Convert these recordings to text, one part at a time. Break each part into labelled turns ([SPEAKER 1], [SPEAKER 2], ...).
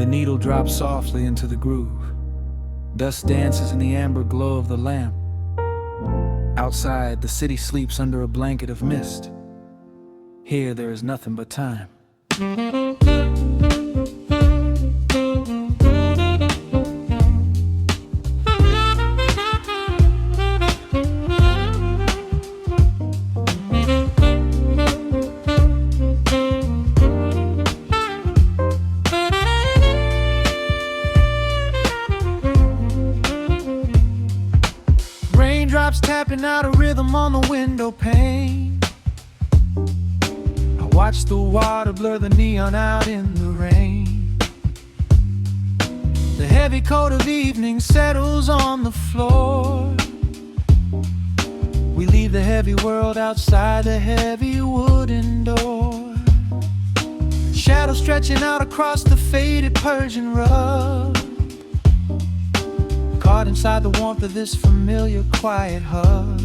[SPEAKER 1] The needle drops softly into the groove. Dust dances in the amber glow of the lamp. Outside, the city sleeps under a blanket of mist. Here, there is nothing but time. Raindrops tapping out a rhythm on the window pane. I watch the water blur the neon out in the rain. The heavy coat of evening settles on the floor. We leave the heavy world outside the heavy wooden door. Shadows stretching out across the faded Persian rug. Caught inside the warmth of this familiar quiet hug.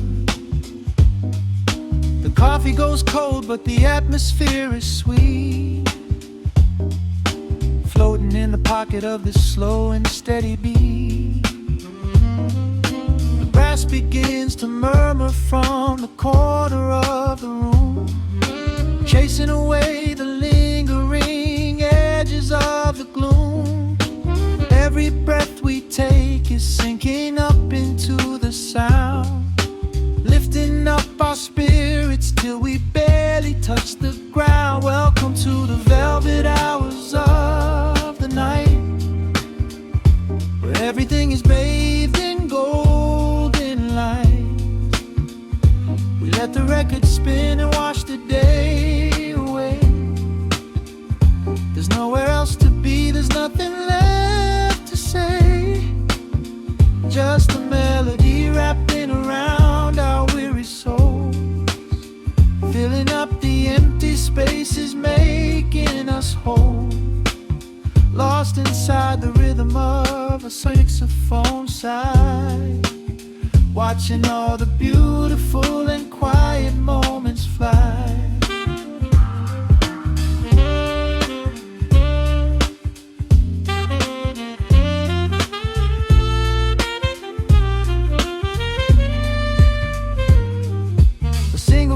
[SPEAKER 1] The coffee goes cold, but the atmosphere is sweet. Floating in the pocket of this slow and steady beat. The brass begins to murmur from the corner of the room, chasing away the lingering edges of the gloom. Every breath we take is sinking up into the sound, lifting up our spirits till we barely touch the ground. Welcome to the velvet hours of the night, where everything is bathed in golden light. We let the record spin and wash the day away. There's nowhere else to be, there's nothing left to say. Just a melody wrapping around our weary souls, filling up the empty spaces, making us whole. Lost inside the rhythm of a saxophone sigh, watching all the beautiful and quiet moments fly.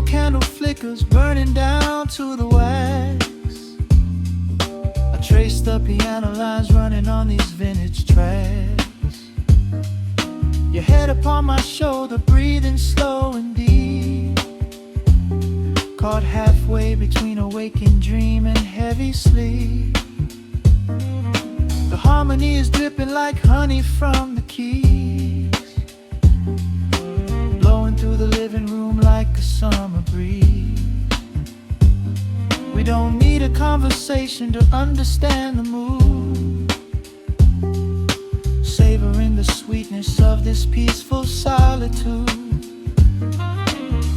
[SPEAKER 1] Candle flickers burning down to the wax. I trace the piano lines running on these vintage tracks. Your head upon my shoulder, breathing slow and deep, caught halfway between a waking dream and heavy sleep. The harmony is dripping like honey from the keys, blowing through the living room like a summer breeze. We don't need a conversation to understand the mood, savoring the sweetness of this peaceful solitude.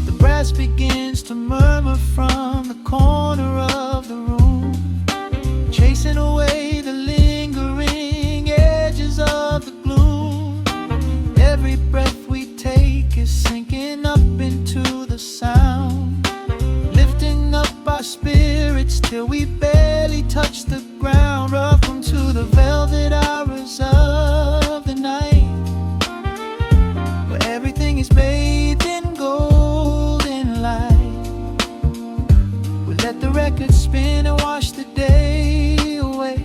[SPEAKER 1] The brass begins to murmur from the corner of the room, chasing away the lingering edges of the gloom. Every breath we take is sinking up into the sound, lifting up our spirits till we barely touch the ground. Welcome to the velvet hours of the night, where everything is bathed in golden light. We let the record spin and wash the day away.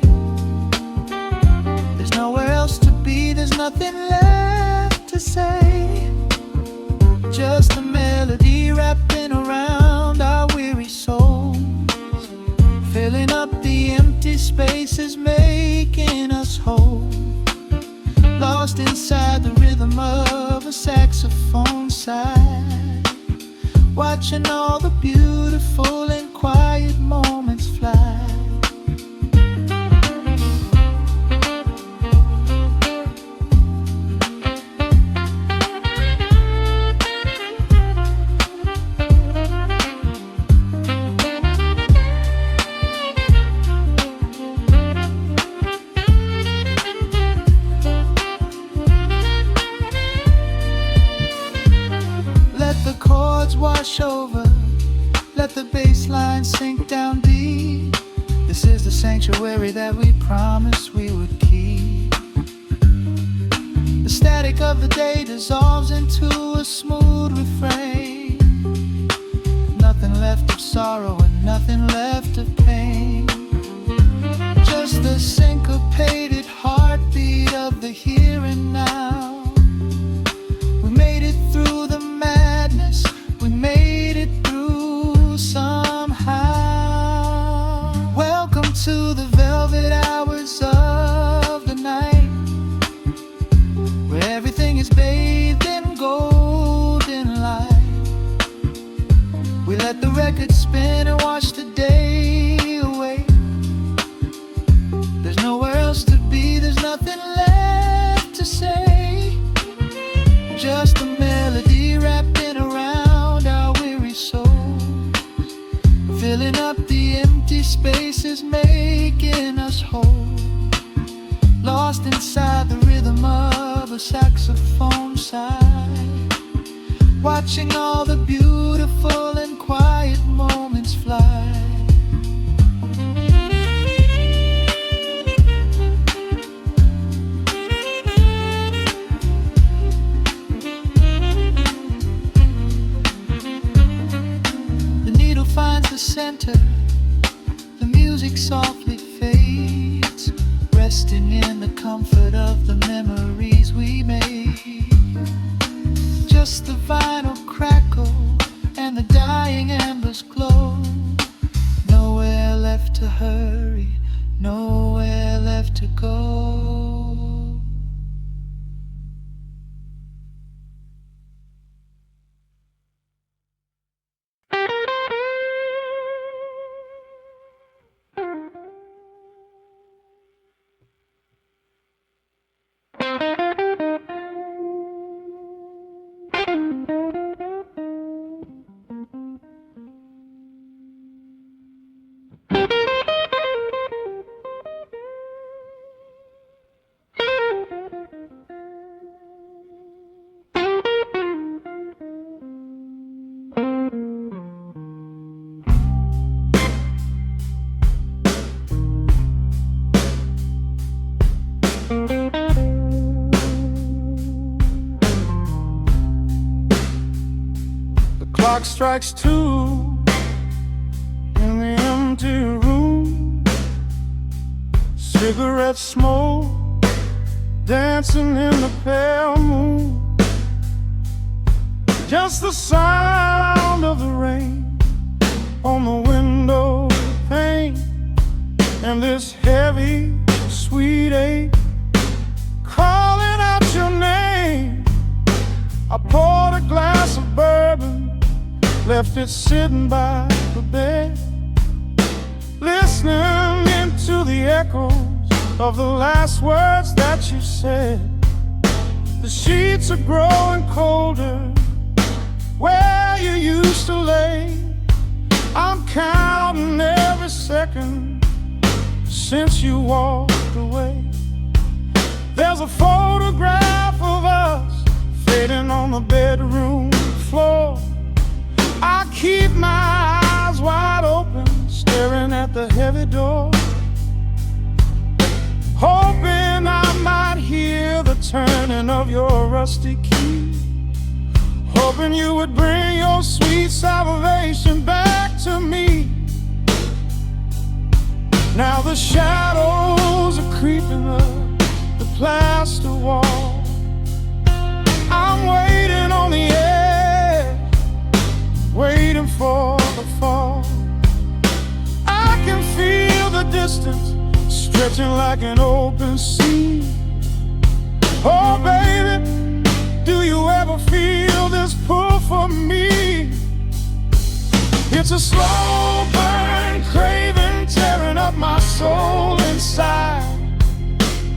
[SPEAKER 1] There's nowhere else to be, there's nothing left to say. Just a melody wrapping around our weary souls, filling up the empty spaces, making us whole. Lost inside the rhythm of a saxophone sigh, watching all the beautiful and quiet moments fly. Wash over, let the bass line sink down deep. This is the sanctuary that we promised we would keep. The static of the day dissolves into a smooth refrain. Nothing left of sorrow and nothing left of pain. Just the syncopated heartbeat of the here and now. We made it through the madness, we made it through somehow. Welcome to the velvet hours of the night, where everything is bathed in golden light. We let the record spin and watch the day away. There's nowhere else to be, there's nothing left to say. Just a melody wrapping around our weary souls, filling up the empty spaces, making us whole. Lost inside the rhythm of a saxophone sigh, watching all the beautiful and quiet moments fly. The needle finds the center, the music softly fades, resting in the comfort of the memories we made. Just the vinyl crackle and the dying embers glow. Nowhere left to hurry, nowhere left to go.
[SPEAKER 2] Clock strikes 2 in the empty room. Cigarette smoke dancing in the pale moon. Just the sound of the rain on the window pane, and this heavy, sweet ache calling out your name. I poured a glass of bourbon, left it sitting by the bed, listening into the echoes of the last words that you said. The sheets are growing colder where you used to lay. I'm counting every second since you walked away. There's a photograph of us fading on the bedroom floor. I keep my eyes wide open, staring at the heavy door, hoping I might hear the turning of your rusty key, hoping you would bring your sweet salvation back to me. Now the shadows are creeping up the plaster wall. I'm waiting on the edge, waiting for the fall. I can feel the distance stretching like an open sea. Oh baby, do you ever feel this pull for me? It's a slow burn craving tearing up my soul inside,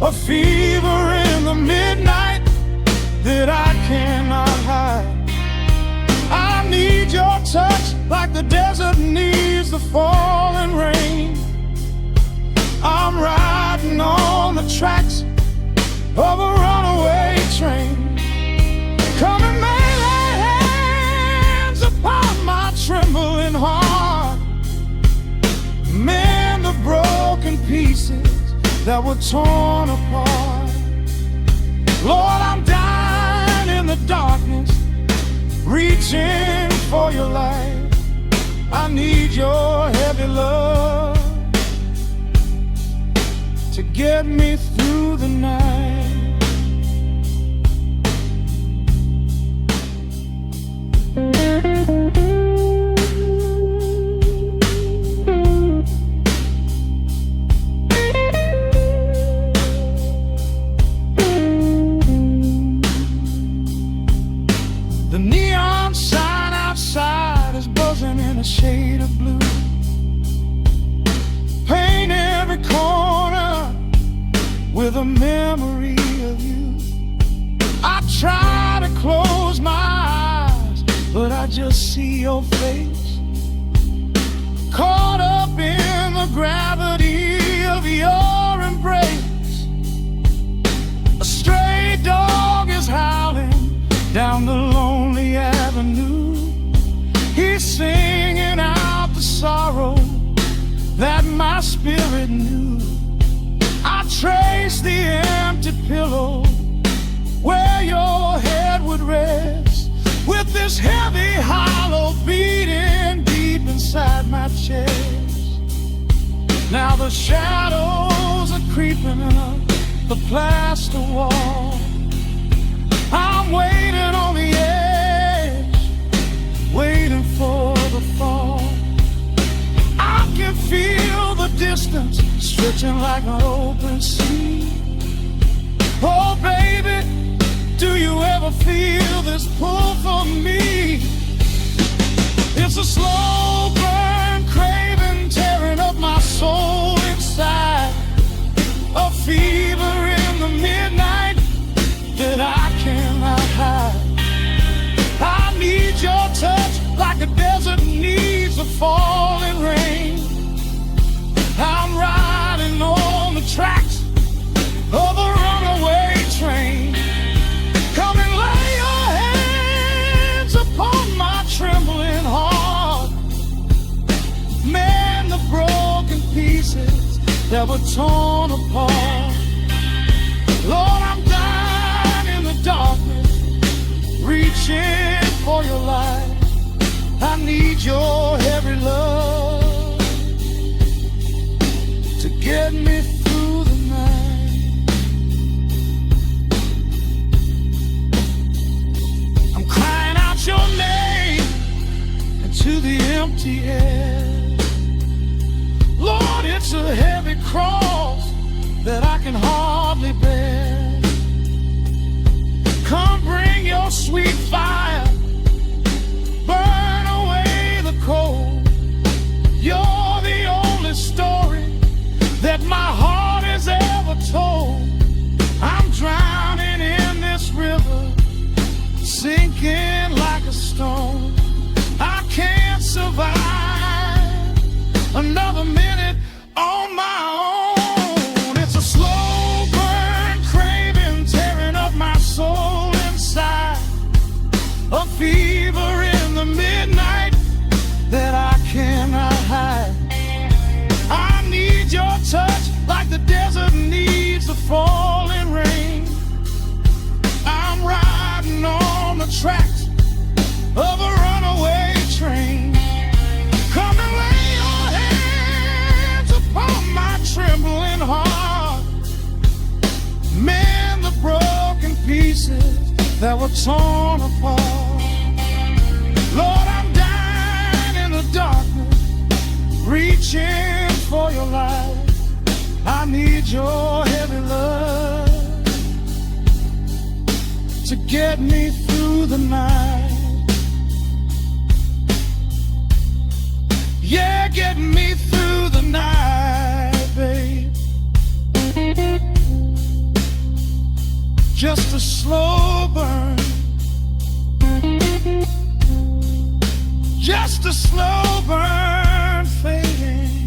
[SPEAKER 2] a fever in the midnight that I cannot hide. I need your touch like the desert needs the falling rain. I'm riding on the tracks of a runaway train. Come and lay hands upon my trembling heart, mend the broken that were torn apart. Lord, I'm dying in the darkness, reaching for your light. I need your heavy love to get me through the night. The neon sign outside is buzzing in a shade of blue. Paint every corner with a memory of you. I try to close my eyes, but I just see your face, caught up in the gravity of your embrace. A stray dog is howling down the lonely avenue. He's singing out the sorrow that my spirit knew. I trace the empty pillow where your head would rest, with this heavy hollow beating deep inside my chest. Now the shadows are creeping up the plaster wall. I'm waiting on the edge, waiting for the fall. I can feel the distance stretching like an open sea. Oh baby, do you ever feel this pull for me? It's a slow burn craving tearing up my soul inside, a fever in the midnight that I cannot hide. I need your touch like a desert needs a falling rain. I'm riding on the tracks of a runaway train. Come and lay your hands upon my trembling heart. Mend the broken pieces that were torn apart. Lord, I'm dying in the darkness, reaching for your light. I need your heavy love to get me through the night. I'm crying out your name into the empty air. Lord, it's a heavy cross that I can hardly bear. Come bring your sweet fire, burn away the cold. You're the only story that my heart has ever told. I'm drowning in this river, sinking like a stone. I can't survive another minute on my own. It's a slow burn craving tearing up my soul inside, a fever in the midnight that I cannot hide. I need your touch like the desert needs the falling rain. I'm riding on the tracks of a runaway train. Come and lay your hands upon my trembling heart. Mend the broken pieces that were torn apart. Lord, I'm dying in the darkness, reaching for your light. I need your heavy love to get me through the night. Yeah, get me through the night, babe. Just a slow burn, just a slow burn fading.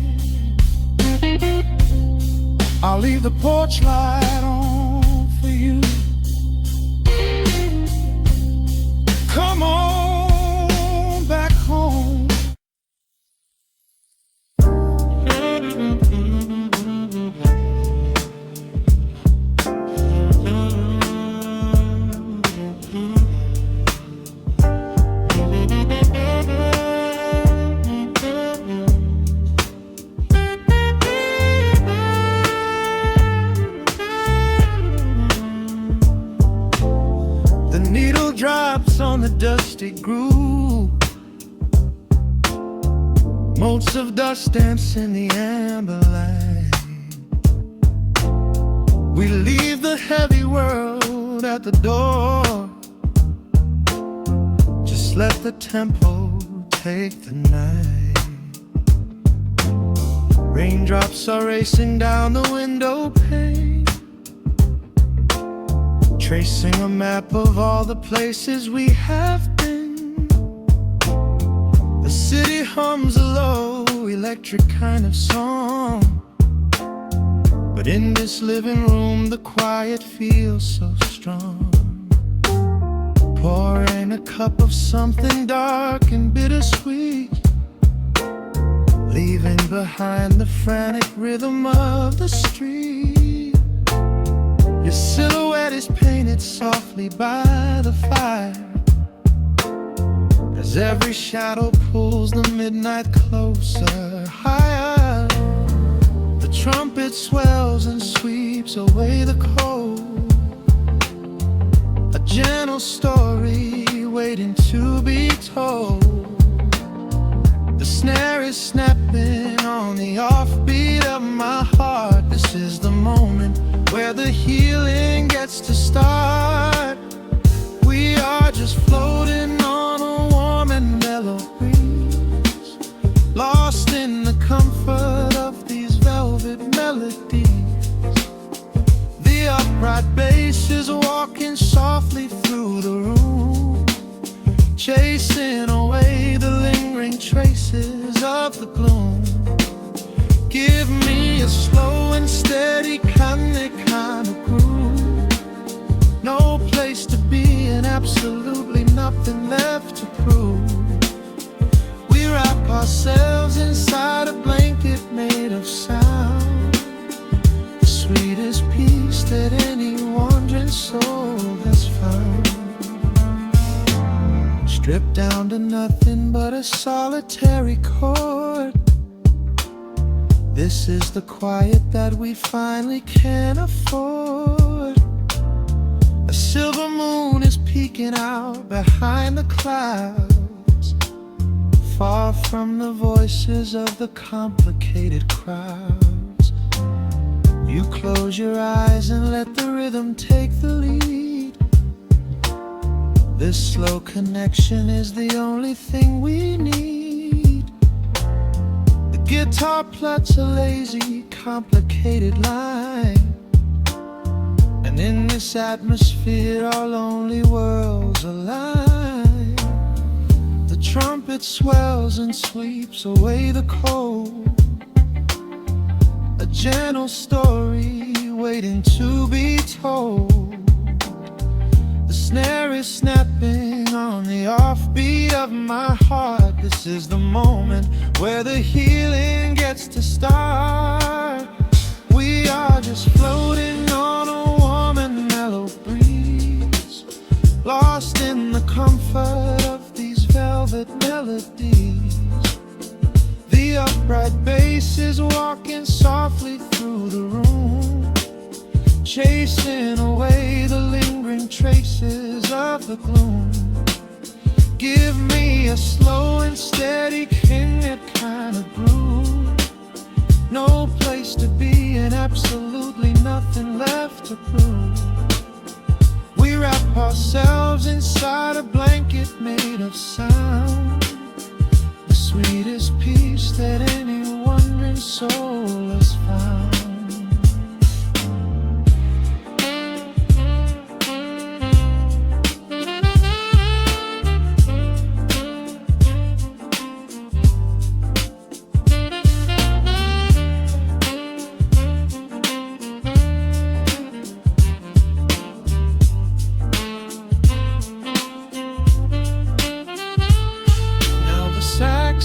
[SPEAKER 2] I'll leave the porch light on for you. Come on back home.
[SPEAKER 1] Needle drops on the dusty groove. Motes of dust dance in the amber light. We leave the heavy world at the door. Just let the tempo take the night. Raindrops are racing down the window pane, tracing a map of all the places we have been. The city hums a low, electric kind of song, but in this living room the quiet feels so strong. Pouring a cup of something dark and bittersweet, leaving behind the frantic rhythm of the street. Your silhouette is painted softly by the fire, as every shadow pulls the midnight closer, higher. The trumpet swells and sweeps away the cold, a gentle story waiting to be told. The snare is snapping on the offbeat of my heart. This is the moment where the healing gets to start. We are just floating on a warm and mellow breeze, lost in the comfort of these velvet melodies. The upright bass is walking softly through the room, chasing away the lingering traces of the gloom. Give me a slow and steady kind of groove. No place to be and absolutely nothing left to prove. We wrap ourselves inside a blanket made of sound, the sweetest peace that any wandering soul has found. Stripped down to nothing but a solitary chord. This is the quiet that we finally can afford. A silver moon is peeking out behind the clouds, far from the voices of the complicated crowds. You close your eyes and let the rhythm take the lead. This slow connection is the only thing we need. The guitar plucks a lazy, complicated line, and in this atmosphere our lonely worlds align. The trumpet swells and sweeps away the cold, a gentle story waiting to be told. The snare is snapping on the offbeat of my heart. This is the moment where the healing gets to start. We are just floating on a warm and mellow breeze, lost in the comfort of these velvet melodies. The upright bass is walking softly through the room, chasing away the lingering traces of the gloom. Give me a slow and steady kind of groove. No place to be and absolutely nothing left to prove. We wrap ourselves inside a blanket made of sound, the sweetest peace that any wandering soul has found.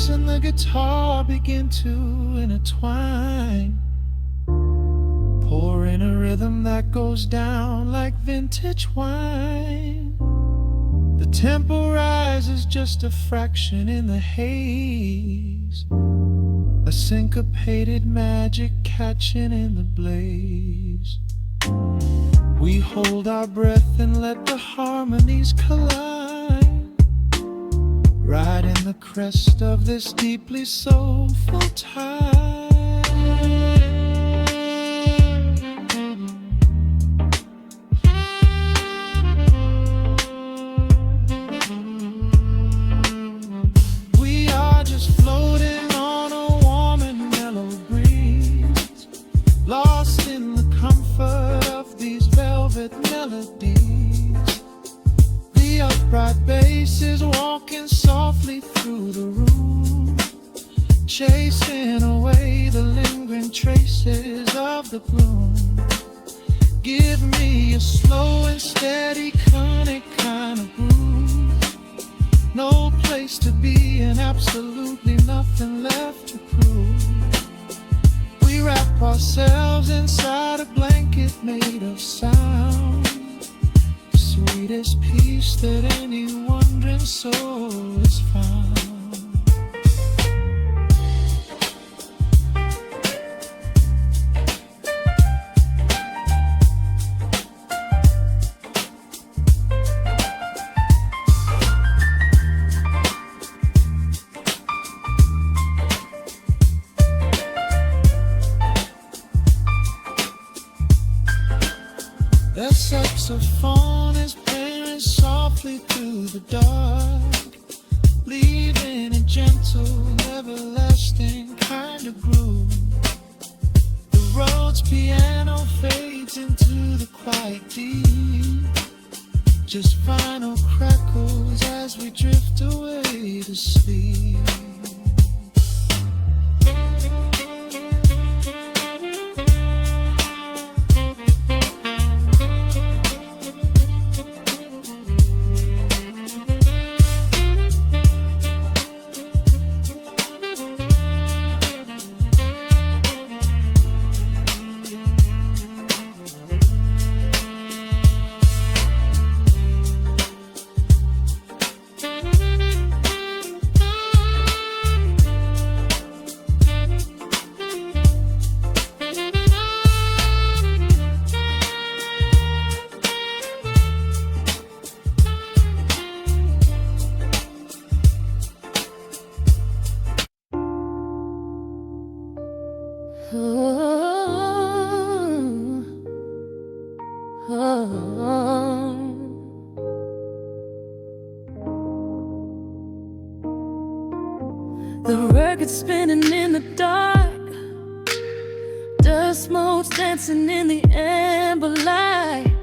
[SPEAKER 1] And the guitar begin to intertwine, pouring a rhythm that goes down like vintage wine. The tempo rises just a fraction in the haze, a syncopated magic catching in the blaze. We hold our breath and let the harmonies collide, right in the crest of this deeply soulful tide. We are just floating on a warm and mellow breeze, lost in the comfort of these velvet melodies. The upright bass is walking softly through the room, chasing away the lingering traces of the gloom. Give me a slow and steady conic kind of groove, no place to be and absolutely nothing left to prove. We wrap ourselves inside a blanket made of sound, the sweetest peace that any wandering soul has found. The saxophone is playing softly through the dark, leaving a gentle, everlasting kind of groove. The Rhodes piano fades into the quiet deep, just final crackles as we drift away to sleep.
[SPEAKER 3] The record's spinning in the dark, dust motes dancing in the amber light.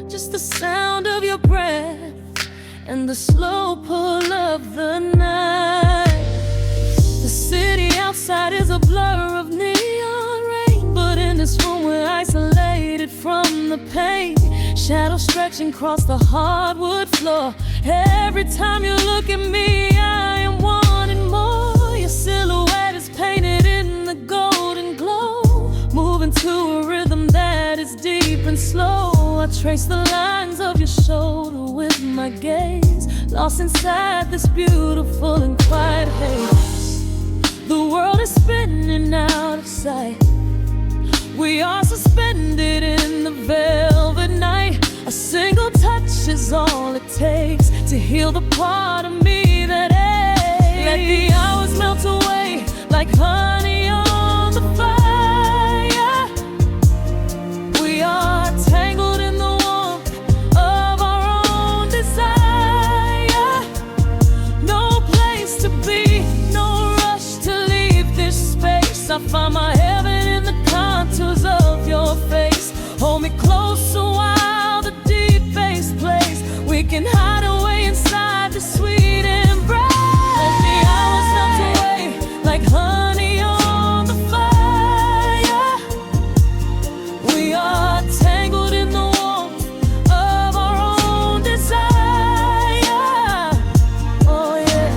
[SPEAKER 3] Just the sound of your breath and the slow pull of the night. The city outside is a blur of neon rain, but in this room we're isolated from the pain. Shadows stretching across the hardwood floor. Every time you look at me, I am wanting more. Your silhouette is painted in the golden glow, moving to a rhythm that is deep and slow. I trace the lines of your shoulder with my gaze, lost inside this beautiful and quiet haze. The world is spinning out of sight. We are suspended in the velvet night. A single touch is all it takes to heal the part of me that aches. Let the hours melt away like honey on the fire. We are tangled in the warmth of our own desire. No place to be, no rush to leave this space. I find my heaven in the contours of your face. Hold me closer while the deep bass plays. We can hide away inside the sweet embrace. Let the hours melt away like honey on the fire. We are tangled in the warmth of our own desire. Oh yeah.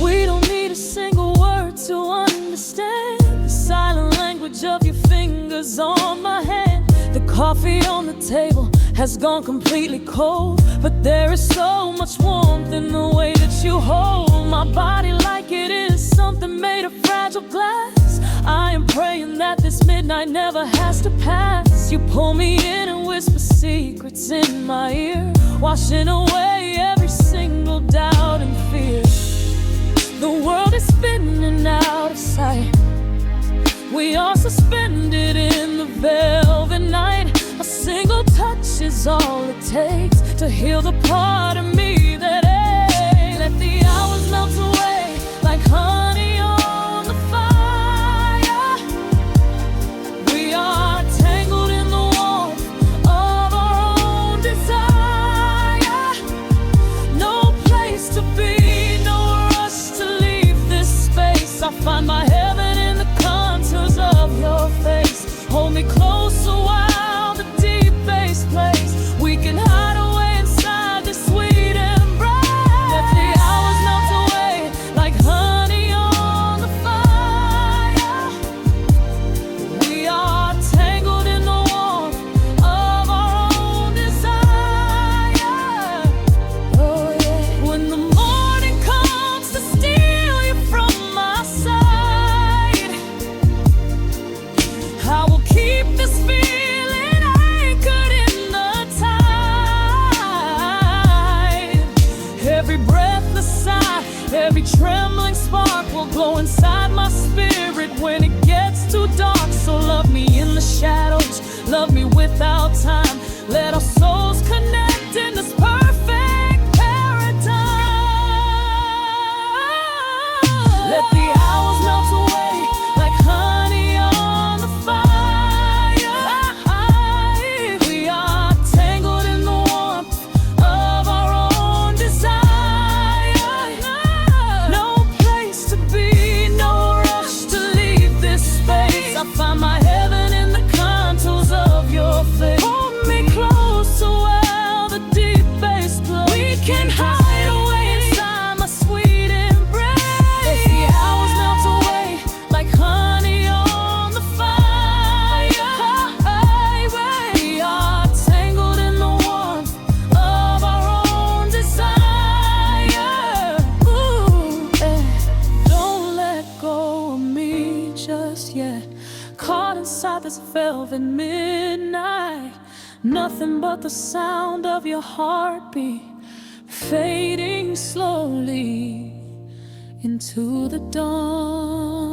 [SPEAKER 3] We don't need a single word to understand the silent language of your fingers on my hand. The coffee on the table has gone completely cold, but there is so much warmth in the way that you hold my body like it is something made of fragile glass. I am praying that this midnight never has to pass. You pull me in and whisper secrets in my ear, washing away every single doubt and fear. The world is spinning out of sight. We are suspended in the velvet night. A single touch is all it takes to heal the part of me that aches. Let the hours melt away like honey on the fire. We are tangled in the warmth of our own desire. No place to be, no rush to leave this space. I find my heaven in the contours of your face. Hold me closer while the deep bass plays. We can hide away inside this sweet embrace. Let the hours melt away like honey on the fire. We are tangled in the warmth of our own desire. Oh yeah. When the morning comes to steal you from my side, I will keep this feeling anchored in the tide. Every breathless sigh, every trembling spark will glow inside my spirit when it gets too dark. So love me in the shadows, love me without time. Let our souls connect in this perfect paradise. Let the hours melt away like honey on the fire. We are tangled in the warmth of our own desire. No place to be, no rush to leave this space. I find my heaven in the contours of your face. Hold me closer while the deep bass plays. We can hide away inside my sweet embrace. Let the hours melt away like honey on the fire. We are tangled in the warmth of our own desire. Ooh, don't let go of me just yet. Caught inside this velvet midnight. Nothing but the sound of your heartbeat fading slowly into the dawn.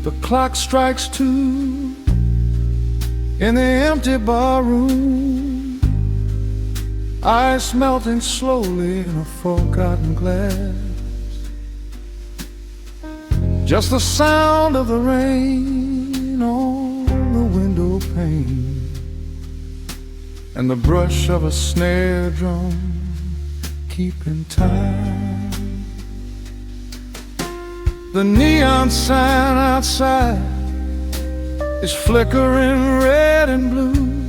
[SPEAKER 1] The clock strikes 2 in the empty bar room, ice melting slowly in a forgotten glass. Just the sound of the rain on the window pane and the brush of a snare drum keeping time. The neon sign outside is flickering red and blue,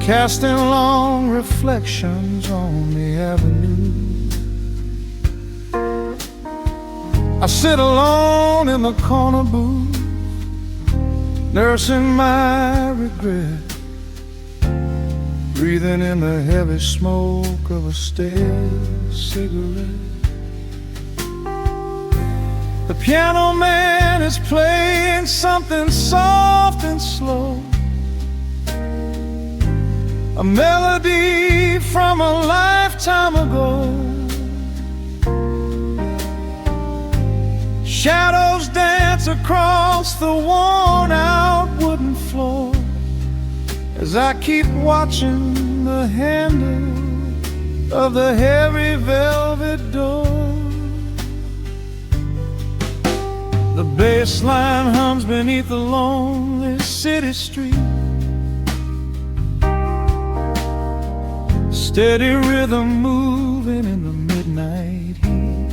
[SPEAKER 1] casting long reflections on the avenue. I sit alone in the corner booth, nursing my regret, breathing in the heavy smoke of a stale cigarette. The piano man is playing something soft and slow, a melody from a lifetime ago. Shadows dance across the worn-out wooden floor as I keep watching the handle of the heavy velvet door. The bass line hums beneath the lonely city street, steady rhythm moving in the midnight heat.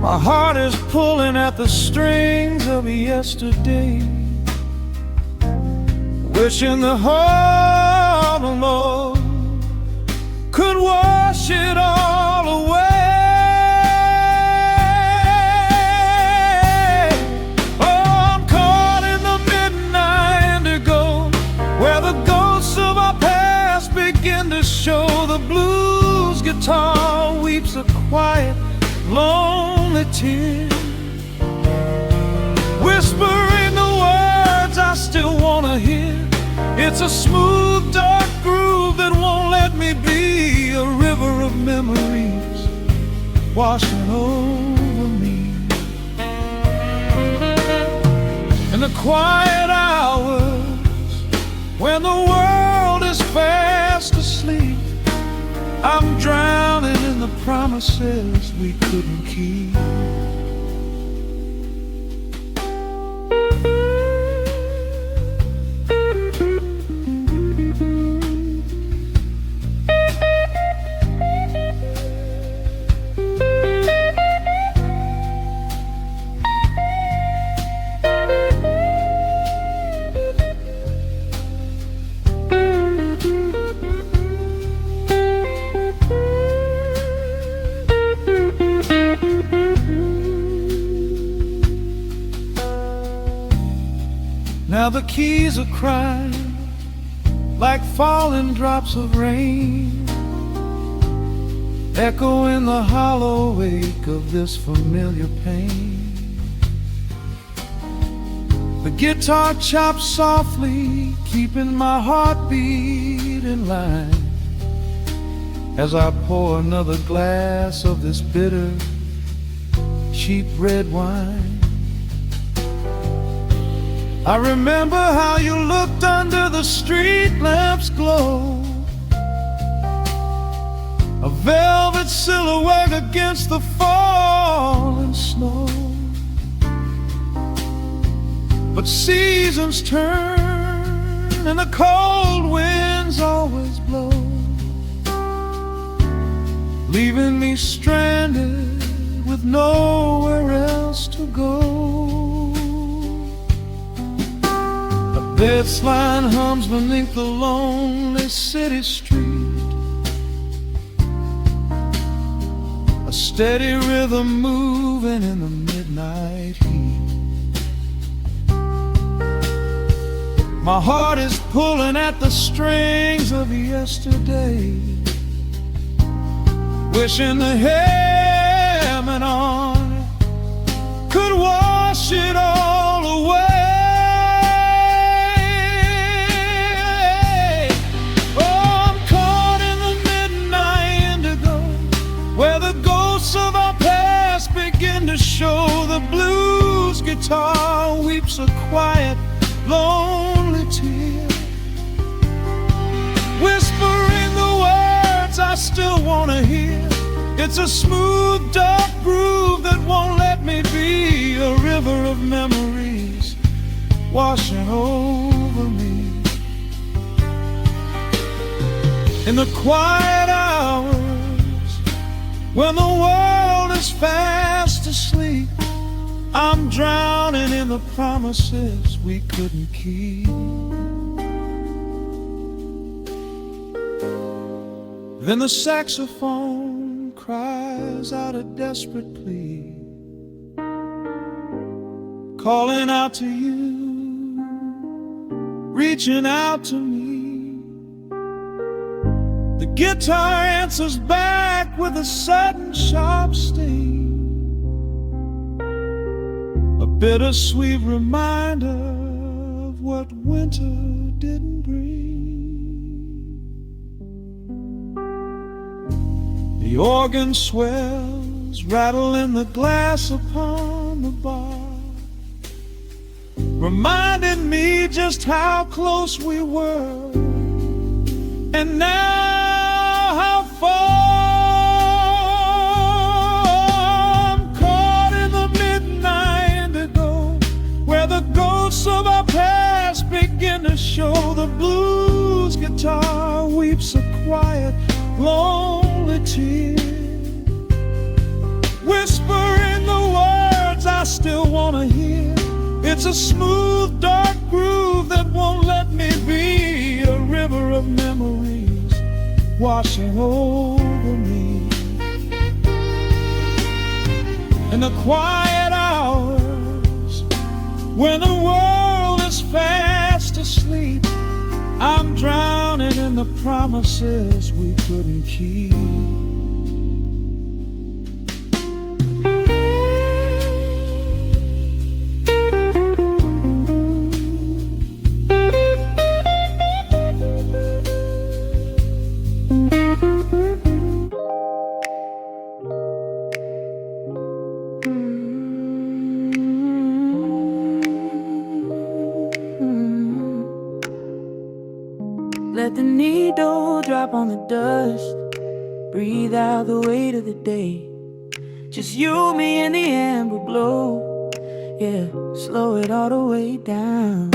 [SPEAKER 1] My heart is pulling at the strings of yesterday, wishing the heart alone could wash it all away. Show the blues guitar weeps a quiet, lonely tear, whispering the words I still wanna hear. It's a smooth, dark groove that won't let me be, a river of memories washing over me. In the quiet hours when the world is fast asleep, I'm drowning in the promises we couldn't keep. Now the keys are crying like falling drops of rain, echo in the hollow wake of this familiar pain. The guitar chops softly, keeping my heartbeat in line, as I pour another glass of this bitter, cheap red wine. I remember how you looked under the street lamp's glow, a velvet silhouette against the falling snow. But seasons turn and the cold winds always blow, leaving me stranded with nowhere else to go. This line hums beneath the lonely city street, a steady rhythm moving in the midnight heat. My heart is pulling at the strings of yesterday, wishing the hem on it could wash it all away. To show the blues guitar weeps a quiet, lonely tear, whispering the words I still want to hear. It's a smooth, dark groove that won't let me be, a river of memories washing over me. In the quiet hours when the world is fast asleep, I'm drowning in the promises we couldn't keep. Then the saxophone cries out a desperate plea, calling out to you, reaching out to me. The guitar answers back with a sudden sharp sting, a bittersweet reminder of what winter didn't bring. The organ swells, rattling the glass upon the bar, reminding me just how close we were, and now how far. I'm caught in the midnight indigo, where the ghosts of our past begin to show. The blues get
[SPEAKER 2] lonely tear, whispering the words I still wanna hear. It's a smooth, dark groove that won't let me be, a river of memories washing over me. In the quiet hours, when the world is fast asleep, I'm drowning in the promises we couldn't keep.
[SPEAKER 1] Let the needle drop on the dust. Breathe out the weight of the day. Just you, me, and the amber glow. Yeah, slow it all the way down.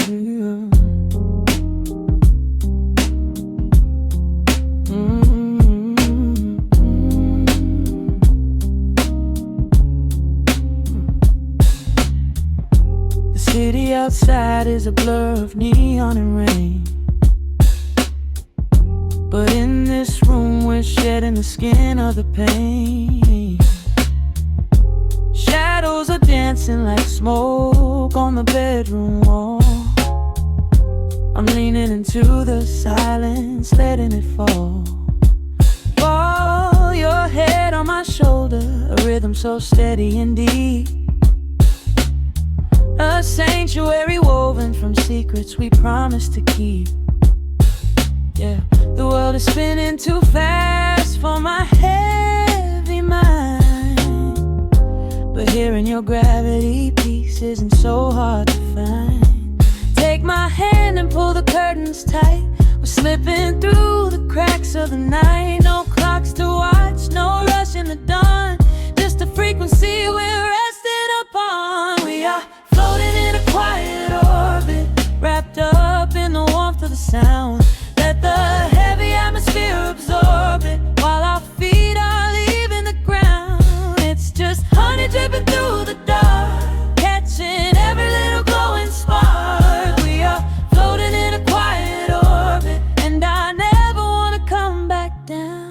[SPEAKER 1] The city outside is a blur of neon and rain, but in this room we're shedding the skin of the pain. Shadows are dancing like smoke on the bedroom wall. I'm leaning into the silence, letting it fall. Fall your head on my shoulder, a rhythm so steady and deep. A sanctuary woven from secrets we promised to keep. Yeah, the world is spinning too fast for my heavy mind, but hearing your gravity piece isn't so hard to find. Take my hand and pull the curtains tight. We're slipping through the cracks of the night. No clocks to watch, no rush in the dawn, just a frequency we're resting upon. We are floating in a quiet orbit, wrapped up in the warmth of the sound. Let the heavy atmosphere absorb it while our feet are leaving the ground. It's just honey dripping through the dark, catching every little glowing spark. We are floating in a quiet orbit, and I never want to come back down.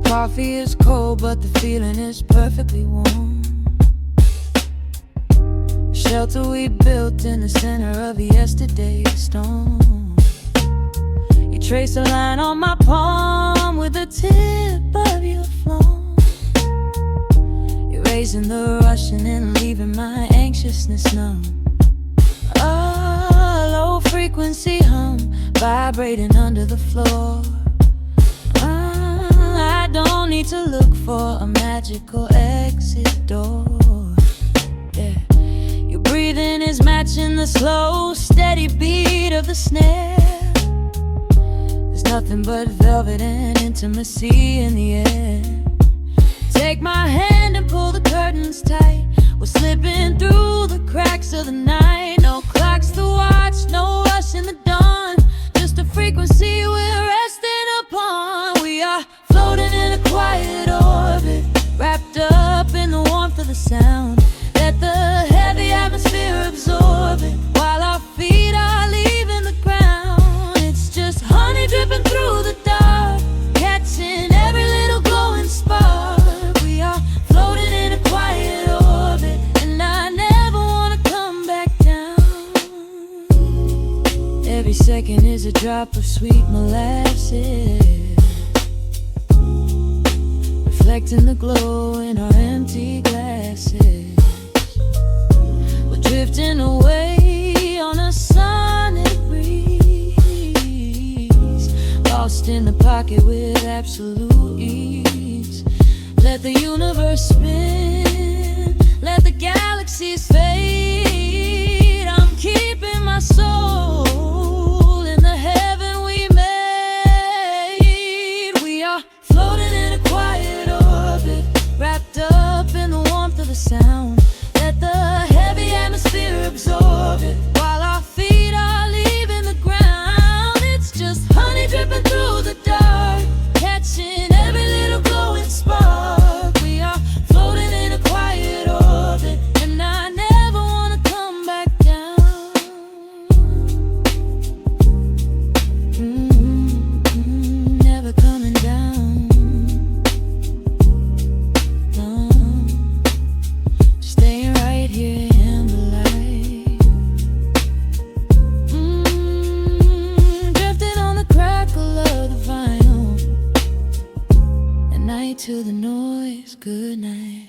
[SPEAKER 1] Coffee is cold, but the feeling is perfectly warm. Shelter we built in the center of yesterday's storm. You trace a line on my palm with the tip of your phone, erasing the rushing and leaving my anxiousness numb. A low frequency hum vibrating under the floor. I don't need to look for a magical exit door. Yeah, your breathing is matching the slow, steady beat of the snare. There's nothing but velvet and intimacy in the air. Take my hand and pull the curtains tight. We're slipping through the cracks of the night. No clocks to watch, no rush in the dawn, just a frequency we're resting upon. We are floating in a quiet orbit, wrapped up in the warmth of the sound. Let the heavy atmosphere absorb it while our feet are leaving the ground. It's just honey dripping through the dark, catching every little glowing spark. We are floating in a quiet orbit, and I never want to come back down. Every second is a drop of sweet molasses, reflecting the glow in our empty glasses. We're drifting away on a sonic breeze, lost in the pocket with absolute ease. Let the universe spin, let the galaxies fade. I'm keeping my soul in the heaven we made. We are floating in a quiet orbit,
[SPEAKER 3] sound. Let the heavy atmosphere absorb it while our feet are leaving the ground. It's just honey dripping through the dark, catching every little glowing spark. We are floating in a quiet orbit, and I never wanna come back down. Never coming down. No, staying right here in the light. Drifting on the crackle of the vinyl. At night to the noise, good night.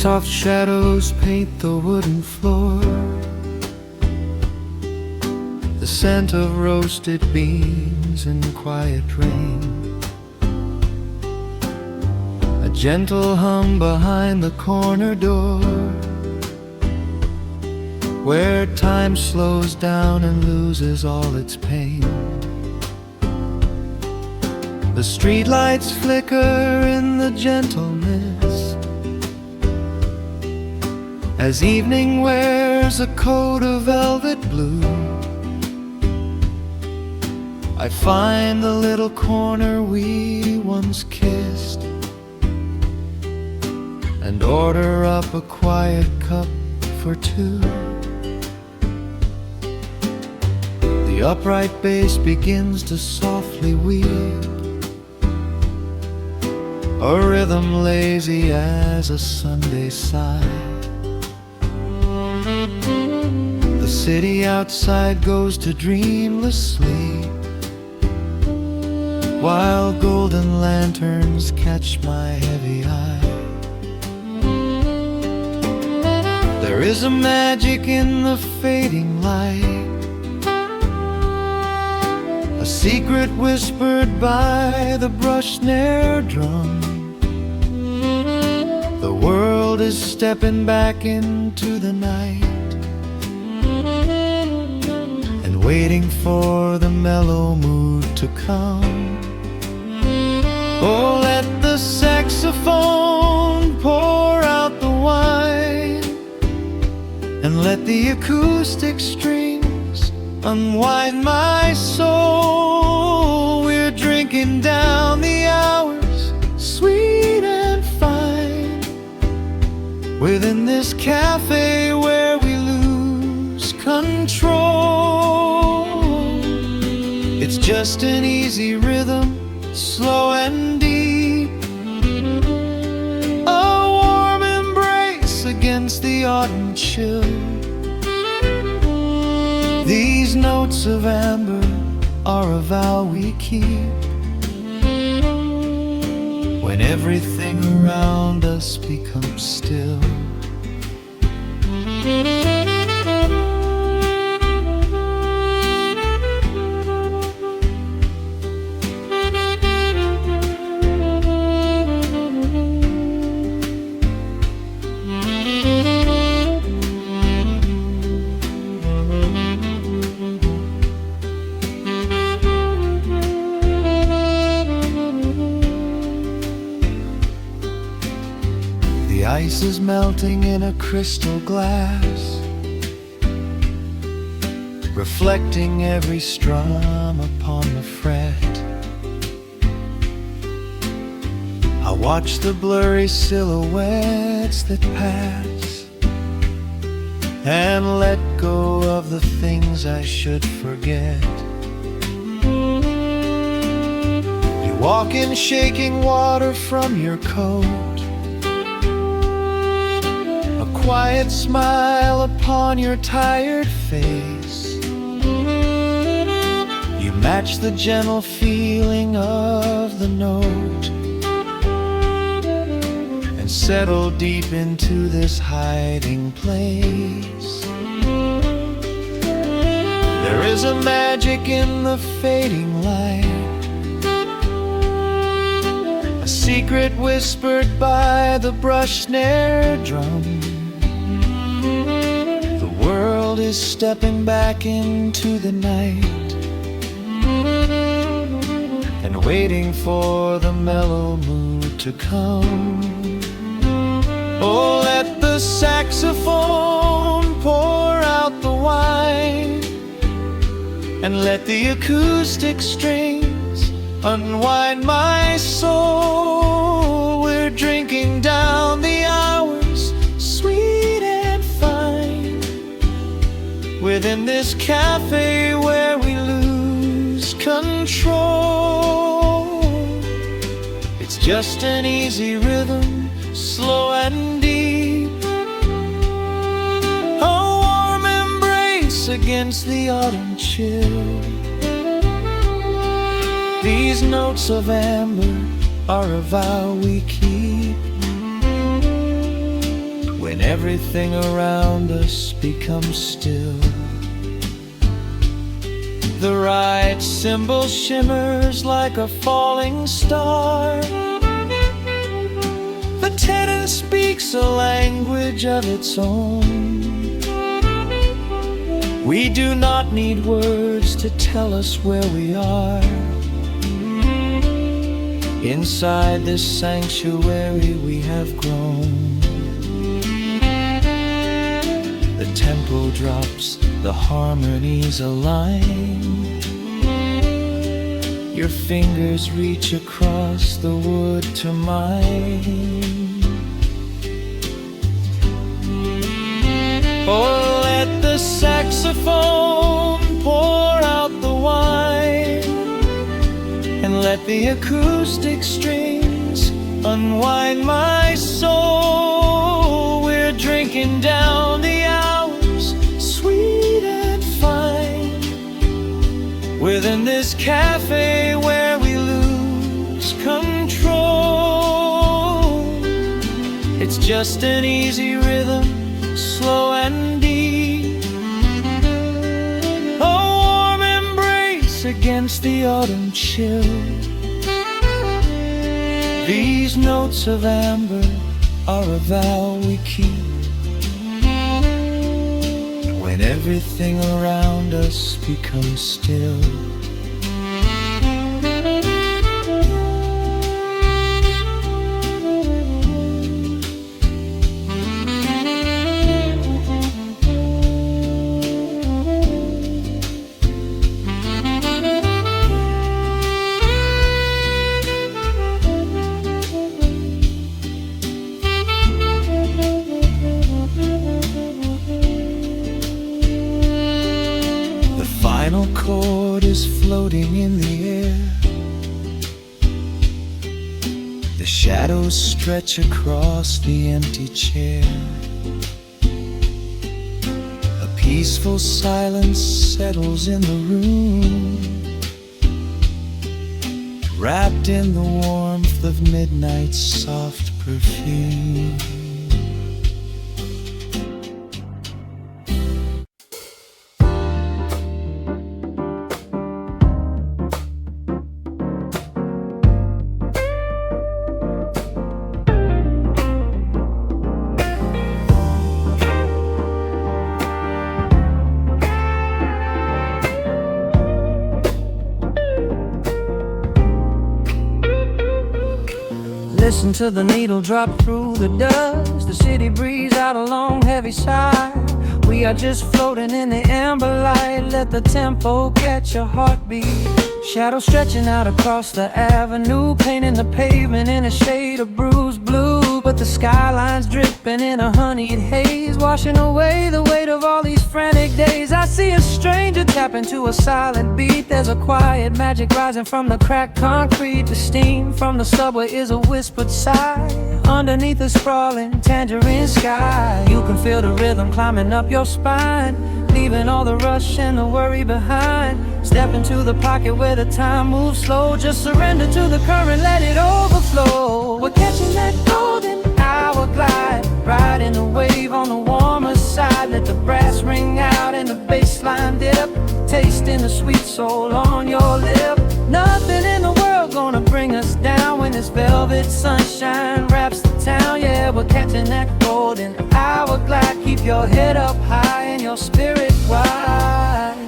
[SPEAKER 1] Soft shadows paint the wooden floor. The scent of roasted beans in quiet rain. A gentle hum behind the corner door, where time slows down and loses all its pain. The streetlights flicker in the gentle mist, as evening wears a coat of velvet blue. I find the little corner we once kissed, and order up a quiet cup for two. The upright bass begins to softly weep, a rhythm lazy as a Sunday sigh. The city outside goes to dreamless sleep, while golden lanterns catch my heavy eye. There is a magic in the fading light, a secret whispered by the brush snare drum. The world is stepping back into the night, and waiting for the mellow mood to come. Oh, let the saxophone pour out the wine, and let the acoustic strings unwind my soul. We're drinking down the hours, sweet and fine, within this cafe where we lose control. It's just an easy rhythm, slow and deep, a warm embrace against the autumn chill. These notes of amber are a vow we keep, when everything around us becomes still. The ice is melting in a crystal glass, reflecting every strum upon the fret. I watch the blurry silhouettes that pass, and let go of the things I should forget. You walk in shaking water from your coat, quiet smile upon your tired face. You match the gentle feeling of the note, and settle deep into this hiding place. There is a magic in the fading light, a secret whispered by the brush snare drum. The world is stepping back into the night and waiting for the mellow mood to come. Oh, let the saxophone pour out the wine, and let the acoustic strings unwind my soul. We're drinking down the hours, sweet and fine, within this cafe where we lose control. It's just an easy rhythm, slow and deep, a warm embrace against the autumn chill. These notes of amber are a vow we keep when everything around us becomes still. The right cymbal shimmers like a falling star. The tenor speaks a language of its own. We do not need words to tell us where we are. Inside this sanctuary we have grown. The tempo drops, the harmonies align. Your fingers reach across the wood to mine. Oh, let the saxophone pour out the wine, and let the acoustic strings unwind my soul. We're drinking down the hours, sweet and fine, within this cafe where we lose control. It's just an easy rhythm, slow and deep, a warm embrace against the autumn chill. These notes of amber are a vow we keep when everything around us becomes still. The final chord is floating in the air. The shadows stretch across the empty chair. A peaceful silence settles in the room, wrapped in the warmth of midnight's soft perfume.
[SPEAKER 4] Listen to the needle drop through the dust. The city breathes out a long heavy sigh. We are just floating in the amber light. Let the tempo catch your heartbeat. Shadows stretching out across the avenue, painting the pavement in a shade of bruised blue. But the skyline's dripping in a honeyed haze, washing away the weight of all these frantic days. I see a stranger tap into a silent beat. There's a quiet magic rising from the cracked concrete. The steam from the subway is a whispered sigh underneath the sprawling tangerine sky. You can feel the rhythm climbing up your spine, leaving all the rush and the worry behind. Step into the pocket where the time moves slow. Just surrender to the current, let it overflow. We're catching that golden hour, glide, riding a wave on the warmer side. Let the brass ring out and the bass line dip, tasting the sweet soul on your lip. Nothing in the world gonna bring us down when this velvet sunshine wraps the town. Yeah, we're catching that golden hourglass. Keep your head up high and your spirit wide.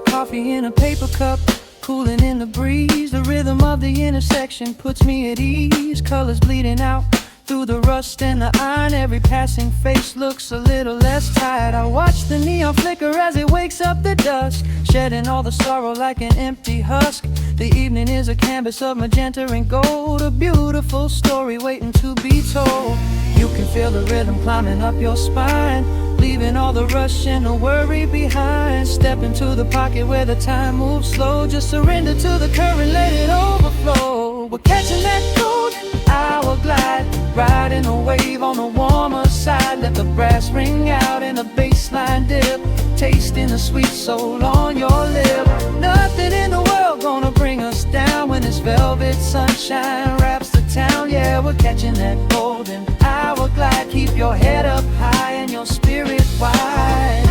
[SPEAKER 4] Coffee in a paper cup, cooling in the breeze. The rhythm of the intersection puts me at ease. Colors bleeding out through the rust and the iron. Every passing face looks a little less tired. I watch the neon flicker as it wakes up the dusk, shedding all the sorrow like an empty husk. The evening is a canvas of magenta and gold, a beautiful story waiting to be told. You can feel the rhythm climbing up your spine, leaving all the rush and the worry behind. Step into the pocket where the time moves slow. Just surrender to the current, let it overflow. We're catching that golden hour glide, riding a wave on the warmer side. Let the brass ring out and the bass line dip, tasting the sweet soul on your lip. Nothing in the world gonna bring us down when this velvet sunshine wraps the town. Yeah, we're catching that golden hour glide. Keep your head up high and your spirit wide.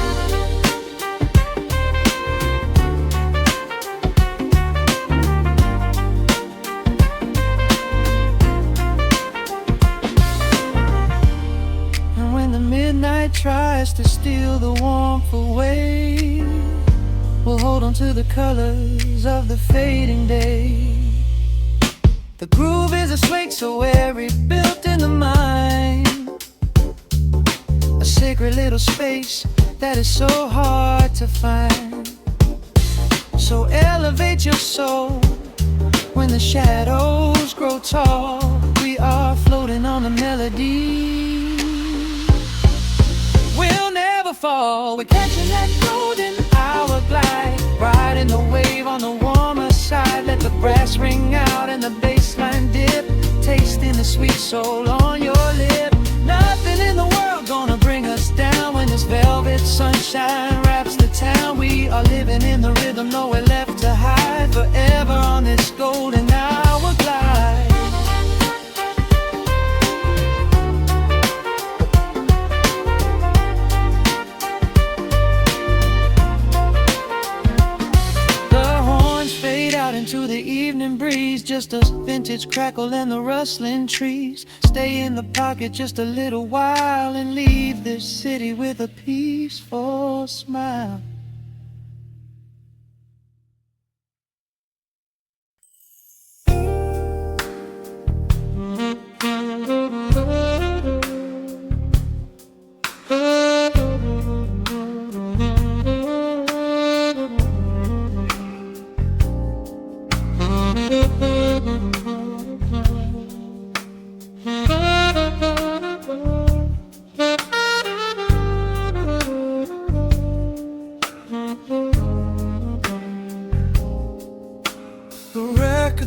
[SPEAKER 4] And when the midnight tries to steal the warmth away, we'll hold on to the colors of the fading day. The groove is a swing so airy, built in the mind, a sacred little space that is so hard to find. So elevate your soul when the shadows grow tall. We are floating on the melody, we'll never fall. We're catching that golden hour glide, riding the wave on the warmer side. Let the brass ring out and the bass line dip, tasting the sweet soul on your lip. Nothing in the world gonna bring us down when this velvet sunshine wraps the town. We are living in the rhythm, nowhere left to hide, forever on this golden hour glide. Into the evening breeze, just a vintage crackle and the rustling trees. Stay in the pocket just a little while and leave this city with a peaceful smile.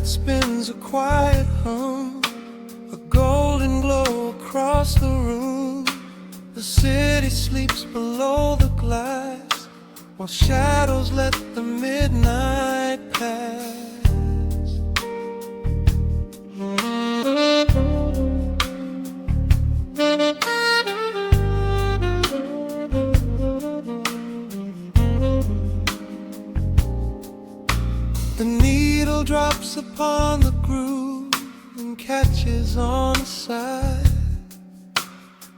[SPEAKER 1] Spins a quiet hum, a golden glow across the room. The city sleeps below the glass, while shadows let the midnight pass. The needle drops upon the groove and catches on the side.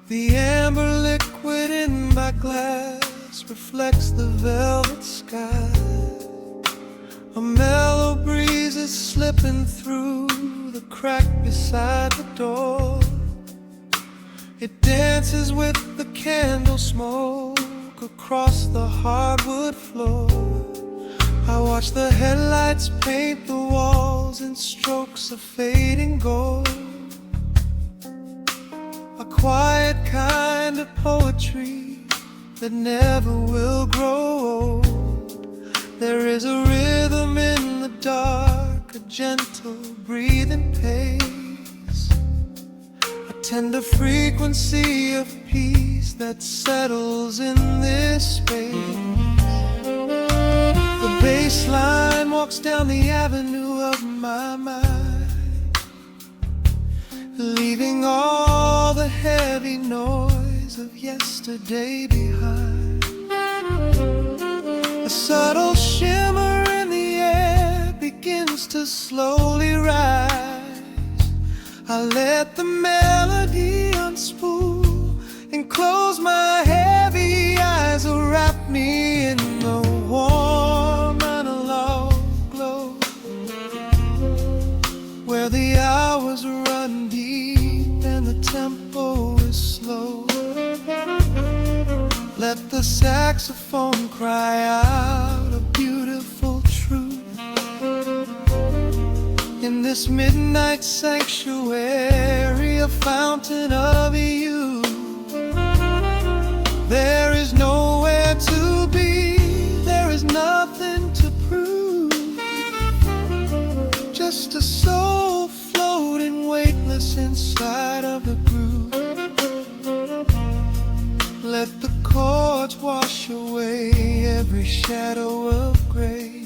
[SPEAKER 1] The amber liquid in my glass reflects the velvet sky. A mellow breeze is slipping through the crack beside the door. It dances with the candle smoke across the hardwood floor. I watch the headlights paint the walls in strokes of fading gold. A quiet kind of poetry that never will grow old. There is a rhythm in the dark, a gentle breathing pace, a tender frequency of peace that settles in this space. The bass line walks down the avenue of my mind, leaving all the heavy noise of yesterday behind. A subtle shimmer in the air begins to slowly rise. I let the melody unspool and close my heavy eyes, will wrap me in the warm analog glow, where the hours run deep and the tempo is slow. Let the saxophone cry out a beautiful truth in this midnight sanctuary, a fountain of youth. There is nowhere to be, there is nothing to prove, just a soul floating weightless inside of the groove. Let the chords wash away every shadow of gray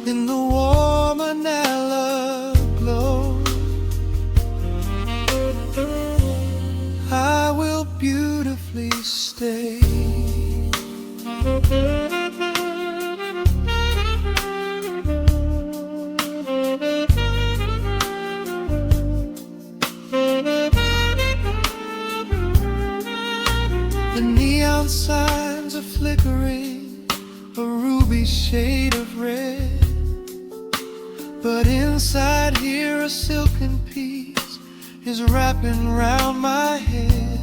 [SPEAKER 1] in the warm analog glow. I will beautifully stay. The neon signs are flickering, a ruby shade of red, but inside here a silken peace is wrapping round my head.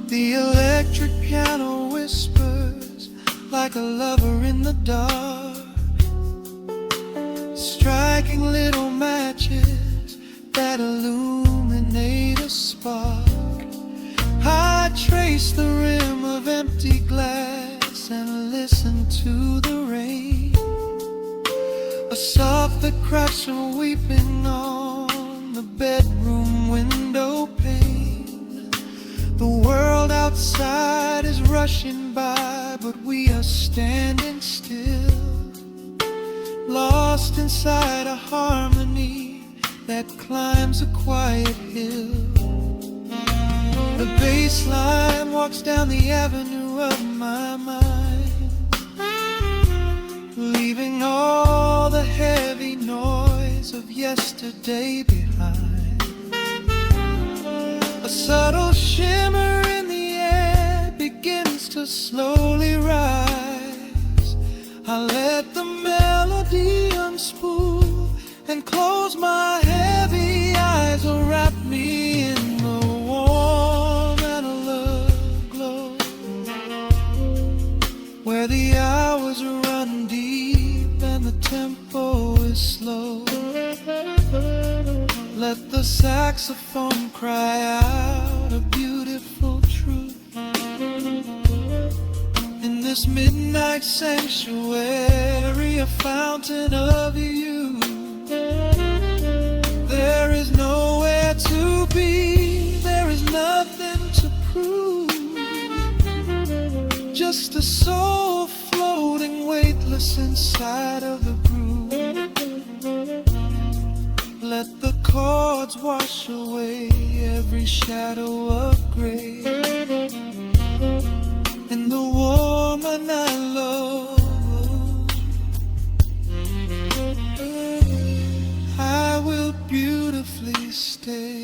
[SPEAKER 1] The electric piano whispers like a lover in the dark, striking little matches that illuminate a spark. I trace the rim of empty glass and listen to the rain, a soft that cracks from weeping on the bedroom window pane. The world outside is rushing by, but we are standing still, lost inside a harmony that climbs a quiet hill. The bass line walks down the avenue of my mind, leaving all the heavy noise of yesterday behind. A subtle shimmer in the air begins to slowly rise. I let the melody unspool and close my heavy eyes, will wrap me in the warm analog glow, where the hours run deep and the tempo is slow. Let the saxophone cry out a beautiful truth in this midnight sanctuary, a fountain of youth. There is nowhere to be, there is nothing to prove, just a soul floating weightless inside of the groove. Let the chords wash away every shadow of gray in the warm analog. I will beautifully stay.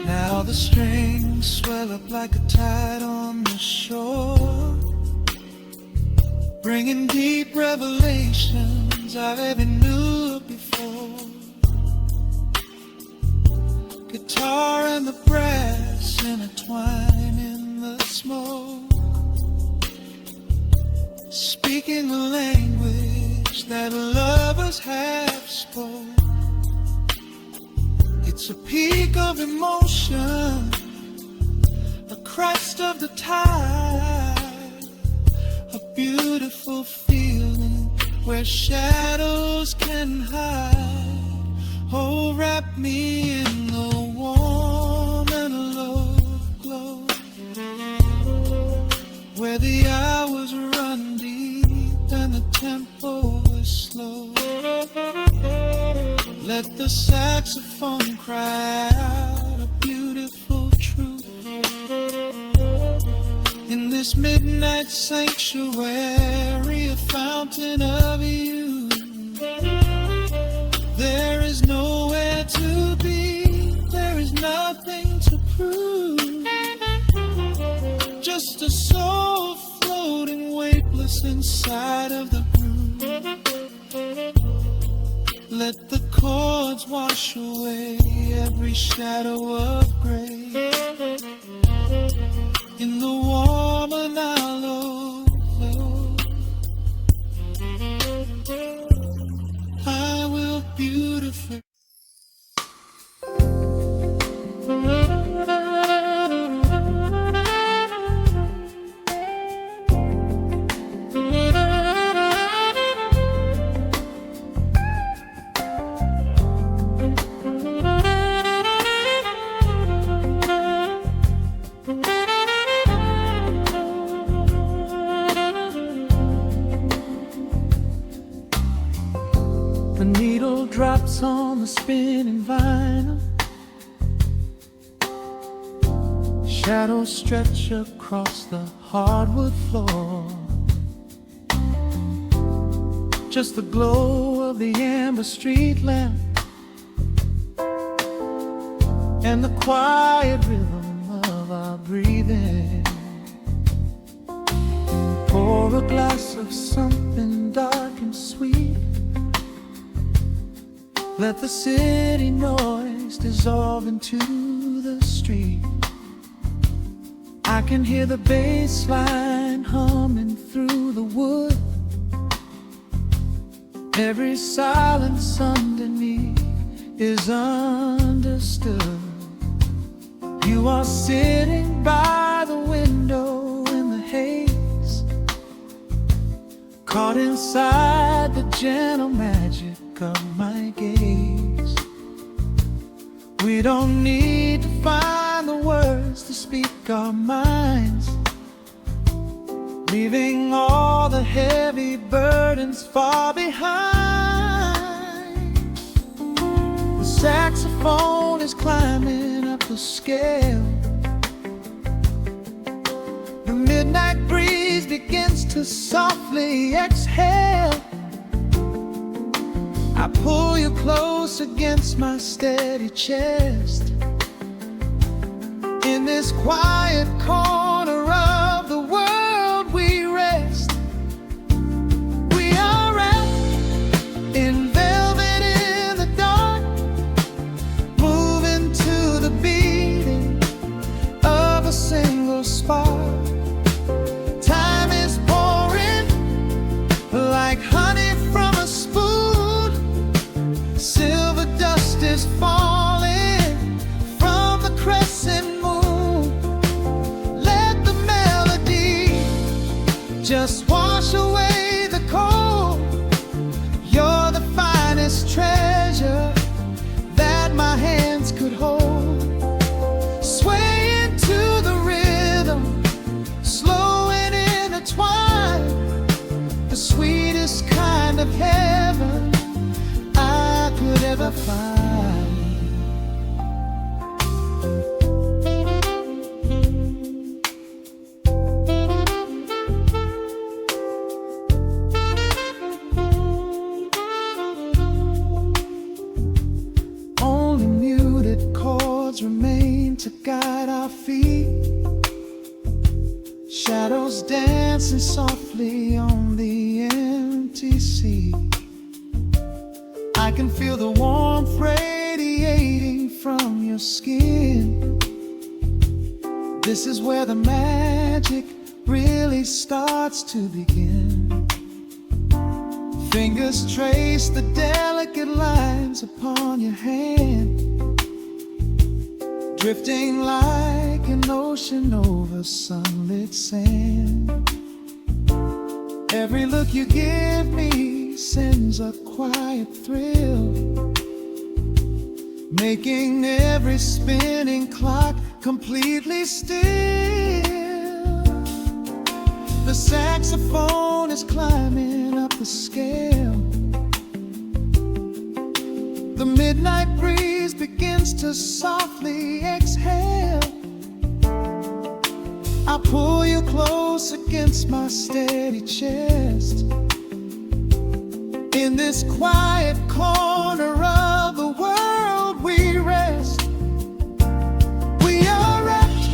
[SPEAKER 1] Now the strings swell up like a tide on the shore, bringing deep revelations I've ever knew before. Guitar and the brass intertwine in the smoke, speaking the language that lovers have spoke. It's a peak of emotion, a crest of the tide, a beautiful feeling where shadows can hide. Oh, wrap me in the warm where the hours run deep and the tempo is slow. Let the saxophone cry out a beautiful truth. In this midnight sanctuary, a fountain of youth. There is nowhere to be, there is nothing to prove. Just a soul floating weightless inside of the groove. Let the chords wash away every shadow of gray. In the warm and hollow glow, I will beautify.
[SPEAKER 4] The needle drops on the spinning vinyl. Shadows stretch across the hardwood floor. Just the glow of the amber street lamp and the quiet rhythm of our breathing. Pour a glass of something dark and sweet. Let the city noise dissolve into the street. I can hear the bass line humming through the wood. Every silence underneath is understood. You are sitting by the window in the haze, caught inside the gentle magic of my gaze. We don't need to find the words to speak our minds, leaving all the heavy burdens far behind. The saxophone is climbing up the scale. The midnight breeze begins to softly exhale. I pull you close against my steady chest. In this quiet corner of the world we rest. We are wrapped in velvet in the dark, moving to the beating of a single spark. Time is pouring like honey from a spoon. Silver dust is falling from the crescent moon. Let the melody just wash away the cold. You're the finest treasure that my hands could hold. Sway into the rhythm, slow and intertwined. The sweetest kind of heaven I could ever find. Only muted chords remain to guide our feet. Shadows dancing softly on the empty sea. I can feel the warmth radiating from your skin. This is where the magic really starts to begin. Fingers trace the delicate lines upon your hand, drifting like an ocean over sunlit sand. Every look you give me sends a quiet thrill, making every spinning clock completely still.
[SPEAKER 1] The saxophone is climbing up the scale. The midnight breeze begins to softly exhale. I pull you close against my steady chest. In this quiet corner of the world we rest. We are wrapped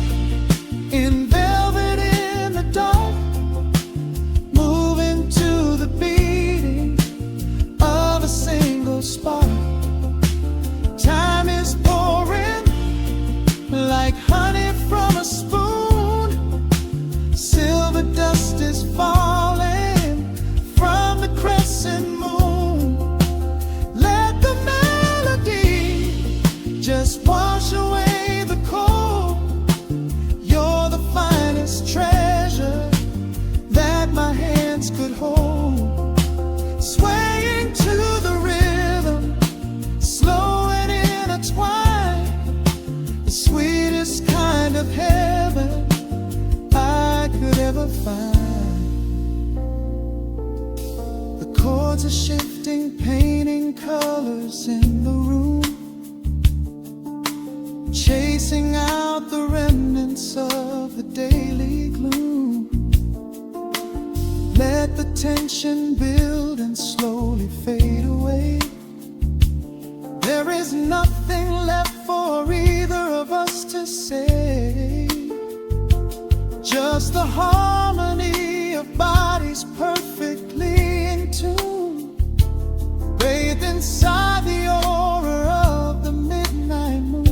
[SPEAKER 1] in velvet in the dark, moving to the beating of a single spark. Time is pouring like honey from a spoon. Silver dust is falling from the crescent moon. Let the melody just wash away the cold. You're the finest treasure that my hands could hold. Swaying to the rhythm, slow and intertwined, the sweetest kind of heaven I could ever find. The chords are shifting, painting colors in the room, chasing out the remnants of the daily gloom. Let the tension build and slowly fade away. There is nothing left for either of us to say. Just the harmony of bodies perfectly in tune, bathed inside the aura of the midnight moon.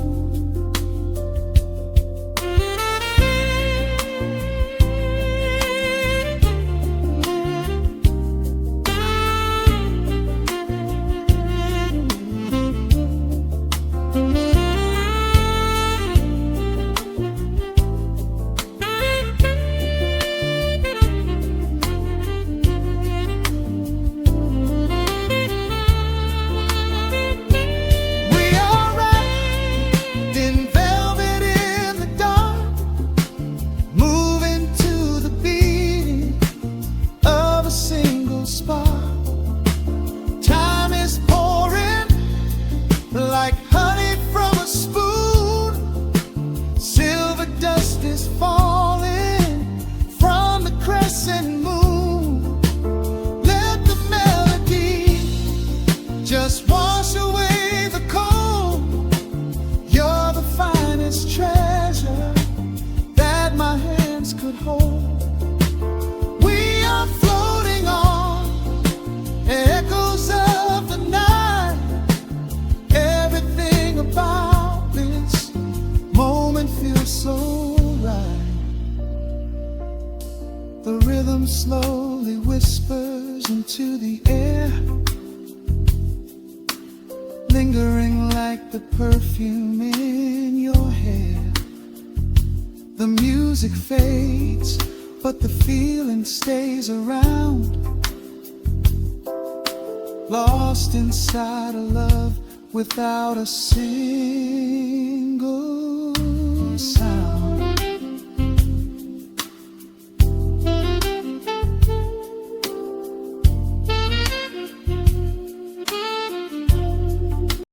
[SPEAKER 1] Like honey from a spoon, silver dust is falling from the crescent moon. Let the melody just wash away the cold. You're the finest treasure that my hands could hold. We are floating on echoes of the night. Everything about this moment feels so right. The rhythm slowly whispers into the air, lingering like the perfume in your hair. The music fades, but the feeling stays around, lost inside a love without a single sound.